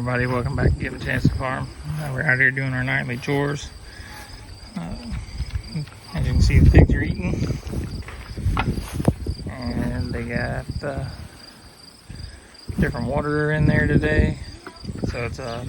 everybody, welcome back to Given Chance to Farm. We're out here doing our nightly chores. As you can see, the pigs are eating. And they got different water in there today. So it's a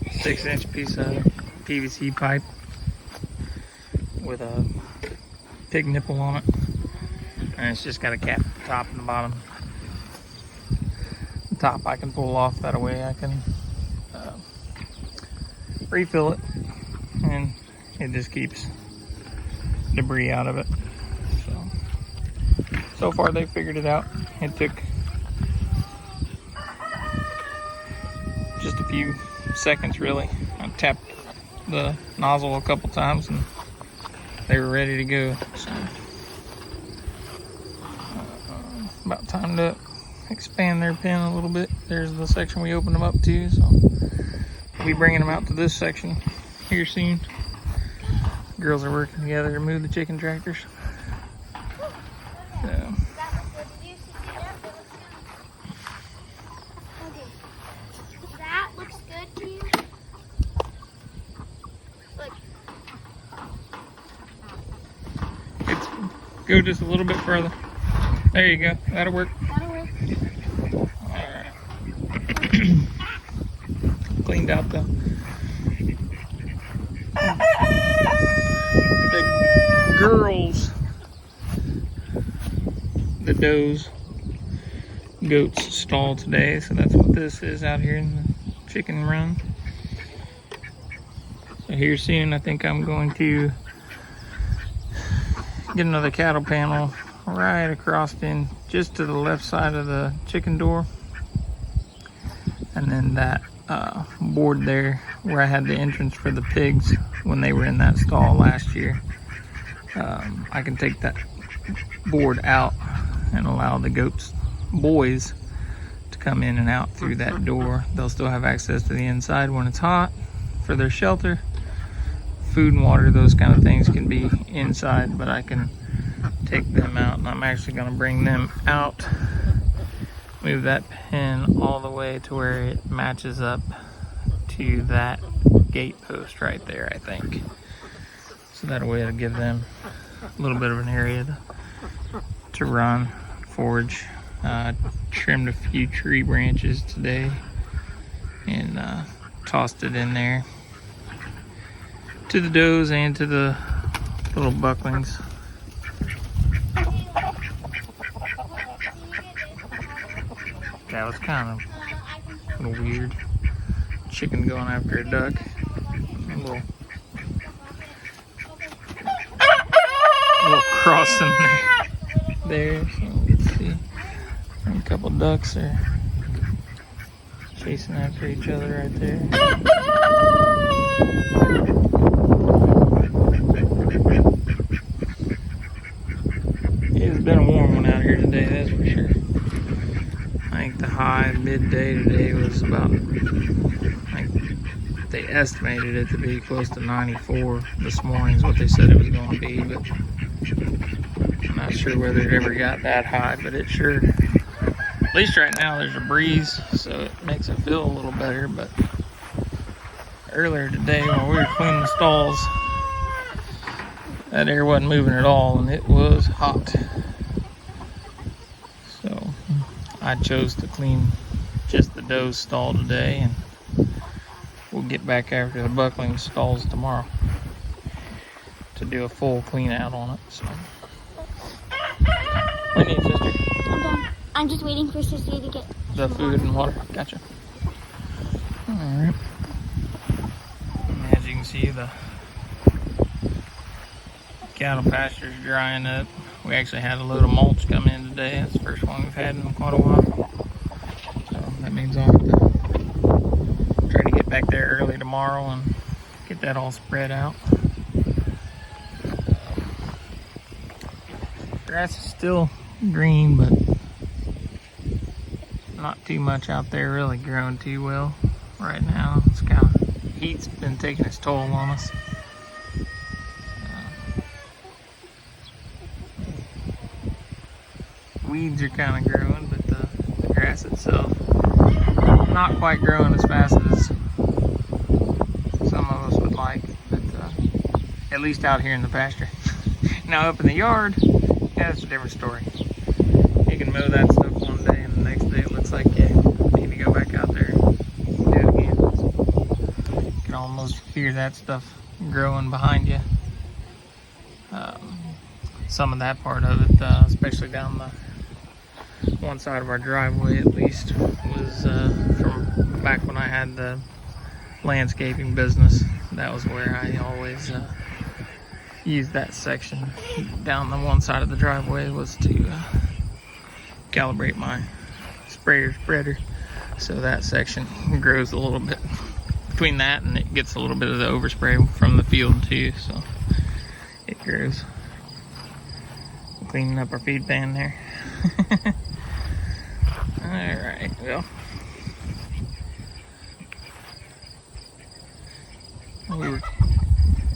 6-inch piece of PVC pipe with a pig nipple on it. And it's just got a cap at the top and the bottom. The top I can pull off, that way I can refill it, and it just keeps debris out of it. So far they figured it out. It took just a few seconds really. I tapped the nozzle a couple times and they were ready to go. So, about time to expand their pen a little bit. There's the section we opened them up to, so we'll be bringing them out to this section here soon. Girls are working together to move the chicken tractors. So. That looks good to you? Look. Go just a little bit further. There you go. That'll work. That'll work. Alright. Cleaned out the girls, the does, goats stall today. So that's what this is out here in the chicken run. So here soon I think I'm going to get another cattle panel right across in just to the left side of the chicken door, and then that board there where I had the entrance for the pigs when they were in that stall last year, I can take that board out and allow the goats boys to come in and out through that door. They'll still have access to the inside when it's hot for their shelter. Food and water, those kind of things can be inside, but I can take them out, and I'm actually going to bring them out, move that pen all the way to where it matches up to that gate post right there, I think. So that way it'll give them a little bit of an area to run, forage. Trimmed a few tree branches today and tossed it in there to the does and to the little bucklings. That was kind of a little weird. Chicken going after a duck. A little crossing there. So let's see. A couple ducks are chasing after each other right there. It's been a warm one out here today, that's for sure. I think the high midday today was about, I think they estimated it to be close to 94 this morning is what they said it was going to be, but I'm not sure whether it ever got that high, but it sure, at least right now there's a breeze, so it makes it feel a little better. But earlier today when we were cleaning the stalls, that air wasn't moving at all and it was hot. So I chose to clean just the doe stall today, and we'll get back after the buckling stalls tomorrow to do a full clean out on it. So what do you need, sister? I'm done. I'm just waiting for Sissy to get The food and water. Gotcha. Alright. As you can see, the cattle pasture's drying up. We actually had a load of mulch come in today. That's the first one we've had in quite a while. So that means I'll have to try to get back there early tomorrow and get that all spread out. Grass is still green, but not too much out there really growing too well right now. It's kind of, heat's been taking its toll on us. Weeds are kind of growing, but the grass itself not quite growing as fast as some of us would like, but at least out here in the pasture. Now up in the yard, yeah, it's a different story. You can mow that stuff one day and the next day it looks like you need to go back out there and do it again. You can almost hear that stuff growing behind you. Some of that part of it, especially down the one side of our driveway at least, was from back when I had the landscaping business. That was where I always used that section down the one side of the driveway, was to calibrate my sprayer spreader, so that section grows a little bit between that, and it gets a little bit of the overspray from the field too, so it grows. Cleaning up our feed pan there. Alright, well, we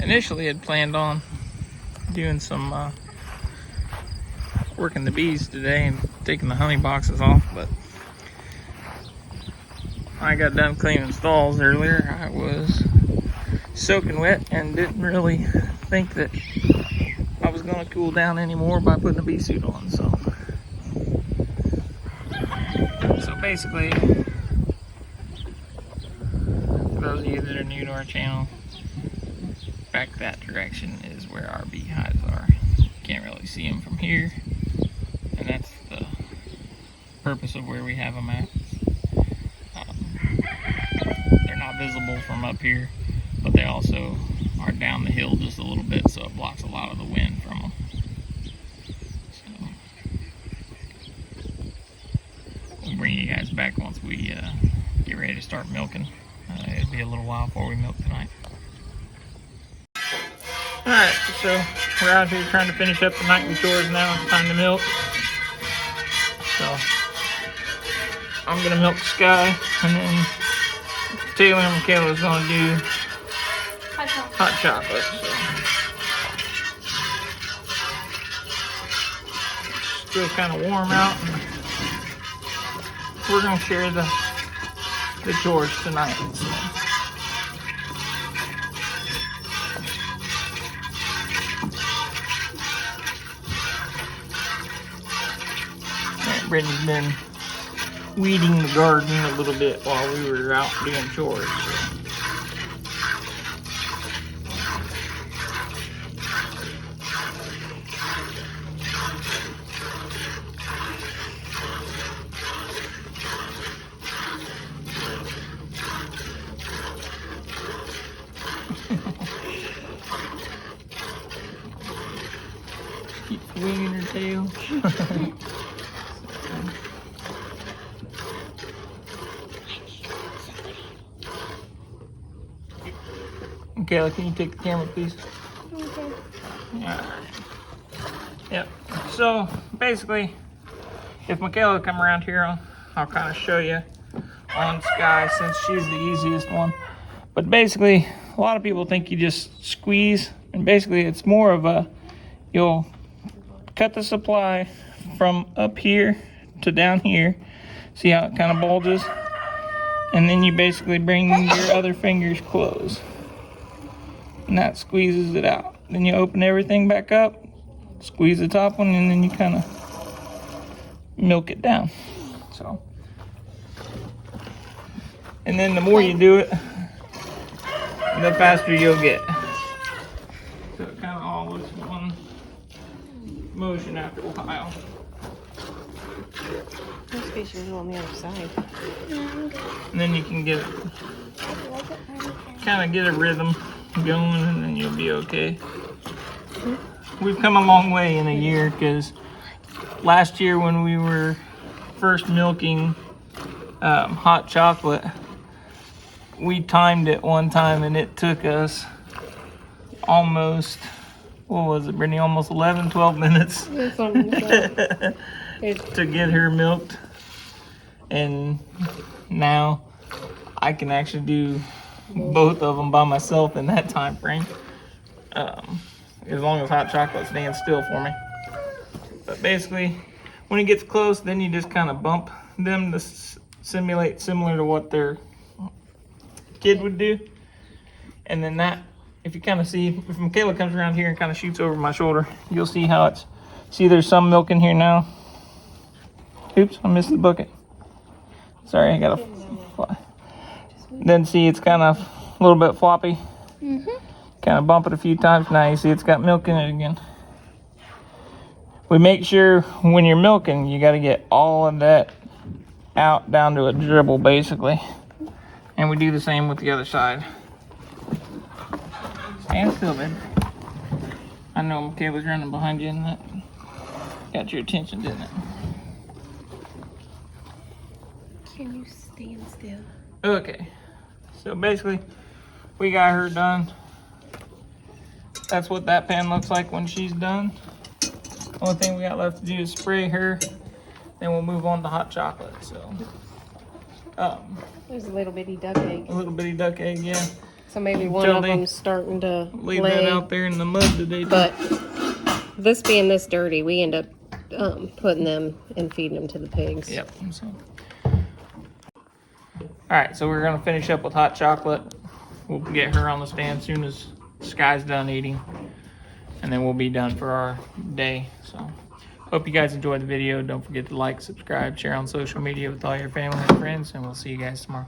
initially had planned on doing some working the bees today and taking the honey boxes off, but I got done cleaning stalls earlier. I was soaking wet and didn't really think that I was going to cool down anymore by putting a bee suit on. So basically, for those of you that are new to our channel, back that direction is where our beehives are. You can't really see them from here, and that's the purpose of where we have them at. They're not visible from up here, but they also are down the hill just a little bit, so it blocks a lot of the wind from them. So we'll bring you guys back once we get ready to start milking. It'll be a little while before we milk tonight. Alright, so we're out here trying to finish up the nightly chores now. It's time to milk. So I'm gonna milk Sky, and then Taylor and Michaela's gonna do hot chocolate. So still kind of warm out. We're gonna share the chores tonight. So. Brittany's been weeding the garden a little bit while we were out doing chores. So. Keep swinging her tail. Michaela, can you take the camera, please? Okay. Yeah. Yep. So basically, if Michaela come around here, I'll kind of show you on Sky since she's the easiest one. But basically, a lot of people think you just squeeze, and basically it's more of a, you'll cut the supply from up here to down here. See how it kind of bulges? And then you basically bring your other fingers close. And that squeezes it out. Then you open everything back up, squeeze the top one, and then you kind of milk it down. So, and then the more you do it, the faster you'll get. So it kind of all looks one motion after a while. This piece is on the other side. And then you can get kind of get a rhythm going, and then you'll be okay. We've come a long way in a year, because last year when we were first milking hot chocolate, we timed it one time and it took us almost, what was it, Brittany, almost 11-12 minutes to get her milked. And now I can actually do both of them by myself in that time frame, as long as hot chocolate stands still for me. But basically, when it gets close, then you just kind of bump them to simulate similar to what their kid would do. And then that, if you kind of see, if Michaela comes around here and kind of shoots over my shoulder, you'll see how it's, see there's some milk in here now. Oops, I missed the bucket. Sorry, I gotta fly. Then see it's kind of a little bit floppy. Kind of bump it a few times. Now you see it's got milk in it again. We make sure when you're milking, you got to get all of that out down to a dribble basically. And we do the same with the other side. Stand still, baby. I know Michaela's running behind you and that got your attention, didn't it? Can you stand still? Okay. So basically, we got her done. That's what that pan looks like when she's done. Only thing we got left to do is spray her. Then we'll move on to hot chocolate. So, There's a little bitty duck egg. a little bitty duck egg, yeah. So maybe one Until of they them's starting to Leave lay. that out there in the mud today. But this being this dirty, we end up putting them and feeding them to the pigs. Yep. So. All right, so we're gonna finish up with hot chocolate. We'll get her on the stand as soon as Sky's done eating, and then we'll be done for our day. So, hope you guys enjoyed the video. Don't forget to like, subscribe, share on social media with all your family and friends, and we'll see you guys tomorrow.